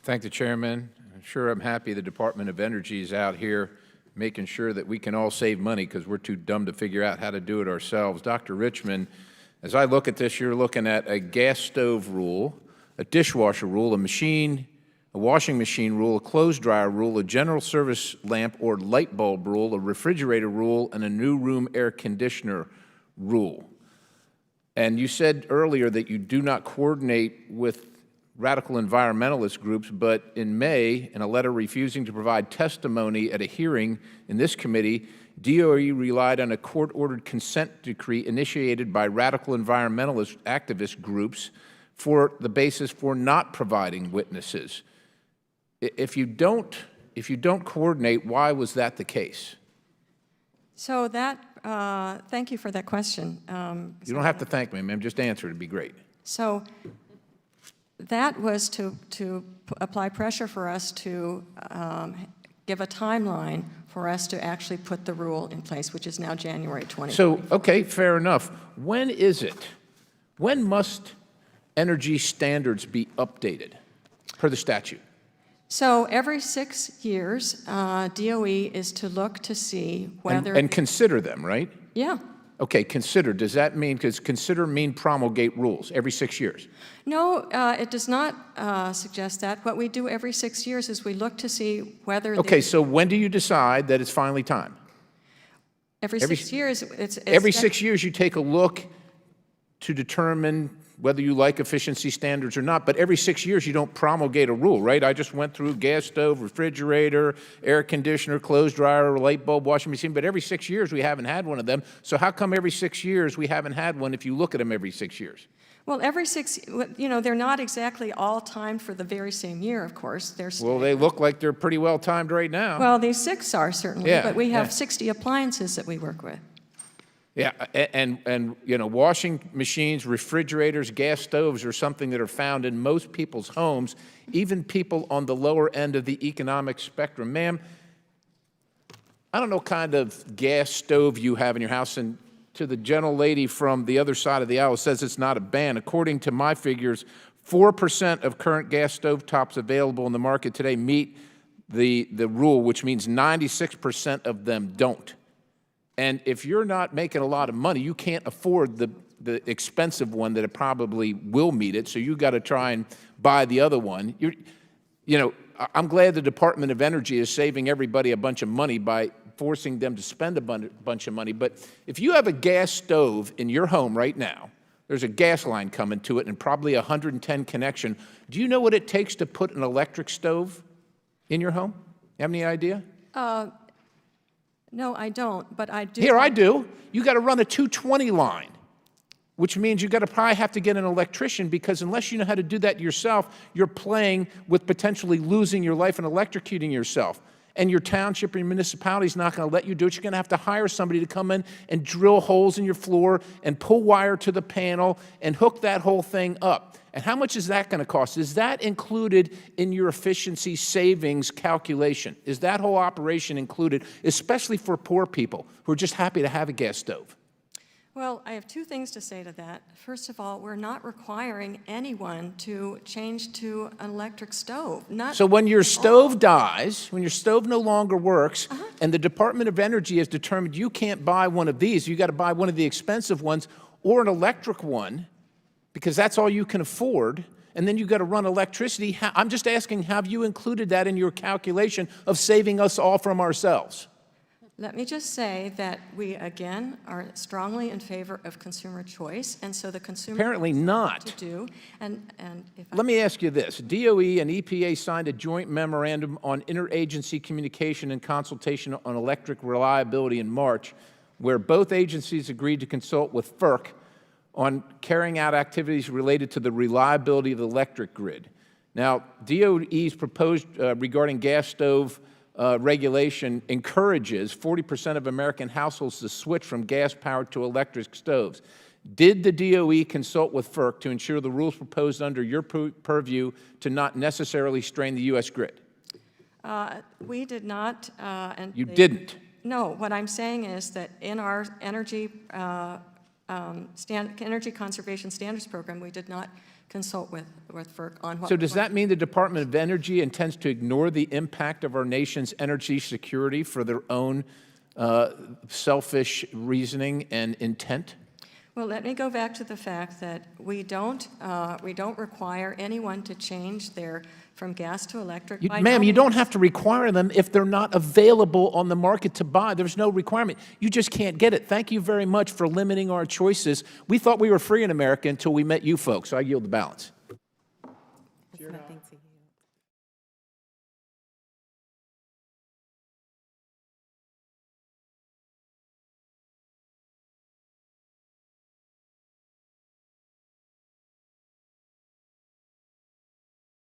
Thank the chairman. I'm happy the Department of Energy is out here making sure that we can all save money because we're too dumb to figure out how to do it ourselves. Dr. Richmond, as I look at this, you're looking at a gas stove rule, a dishwasher rule, a washing machine rule, a clothes dryer rule, a general service lamp or light bulb rule, a refrigerator rule, and a new room air conditioner rule. And you said earlier that you do not coordinate with radical environmentalist groups, but in May, in a letter refusing to provide testimony at a hearing in this committee, DOE relied on a court-ordered consent decree initiated by radical environmentalist activist groups for the basis for not providing witnesses. If you don't coordinate, why was that the case? So that, thank you for that question. You don't have to thank me, ma'am. Just answer it. It'd be great. So that was to apply pressure for us to give a timeline for us to actually put the rule in place, which is now January 2020. So, okay, fair enough. When is it? When must energy standards be updated per the statute? So every 6 years, DOE is to look to see whether... And consider them, right? Yeah. Okay, consider. Does that mean, does consider mean promulgate rules every 6 years? No, it does not suggest that. What we do every 6 years is we look to see whether... Okay, so when do you decide that it's finally time? Every 6 years, it's every 6 years you take a look to determine whether you like efficiency standards or not, but every 6 years you don't promulgate a rule, right? I just went through gas stove, refrigerator, air conditioner, clothes dryer, light bulb, washing machine, but every 6 years we haven't had one of them. So how come every 6 years we haven't had one if you look at them every 6 years? Well, every they're not exactly all timed for the very same year, of course. Well, they look like they're pretty well timed right now. Well, these 6 are certainly, yeah, but we have 60 appliances that we work with. Yeah, and washing machines, refrigerators, gas stoves are something that are found in most people's homes, even people on the lower end of the economic spectrum. Ma'am, I don't know what kind of gas stove you have in your house, and to the gentlelady from the other side of the aisle says it's not a ban. According to my figures, 4% of current gas stove tops available in the market today meet the rule, which means 96% of them don't. And if you're not making a lot of money, you can't afford the expensive one that it probably will meet it, so you've got to try and buy the other one. I'm glad the Department of Energy is saving everybody a bunch of money by forcing them to spend a bunch of money, but if you have a gas stove in your home right now, there's a gas line coming to it and probably a 110 connection. Do you know what it takes to put an electric stove in your home? You have any idea? No, I don't, but I do. Here, I do. You got to run a 220 line, which means you got to probably have to get an electrician, because unless you know how to do that yourself, you're playing with potentially losing your life and electrocuting yourself. And your township or your municipality is not going to let you do it. You're going to have to hire somebody to come in and drill holes in your floor and pull wire to the panel and hook that whole thing up. And how much is that going to cost? Is that included in your efficiency savings calculation? Is that whole operation included, especially for poor people who are just happy to have a gas stove? Well, I have 2 things to say to that. First of all, we're not requiring anyone to change to an electric stove. So when your stove dies, when your stove no longer works, and the Department of Energy has determined you can't buy one of these, you got to buy one of the expensive ones or an electric one, because that's all you can afford, and then you got to run electricity. I'm just asking, have you included that in your calculation of saving us all from ourselves? Let me just say that we, again, are strongly in favor of consumer choice, and so the consumer... Apparently not. ...to do, and if Let me ask you this. DOE and EPA signed a joint memorandum on interagency communication and consultation on electric reliability in March, where both agencies agreed to consult with FERC on carrying out activities related to the reliability of the electric grid. Now, DOE's proposed regarding gas stove regulation encourages 40% of American households to switch from gas-powered to electric stoves. Did the DOE consult with FERC to ensure the rules proposed under your purview to not necessarily strain the U.S. grid? We did not. You didn't? No, what I'm saying is that in our energy Energy Conservation Standards Program, we did not consult with FERC on what. So does that mean the Department of Energy intends to ignore the impact of our nation's energy security for their own selfish reasoning and intent? Well, let me go back to the fact that we don't require anyone to change from gas to electric. Ma'am, you don't have to require them if they're not available on the market to buy. There's no requirement. You just can't get it. Thank you very much for limiting our choices. We thought we were free in America until we met you folks. So I yield the balance. Thank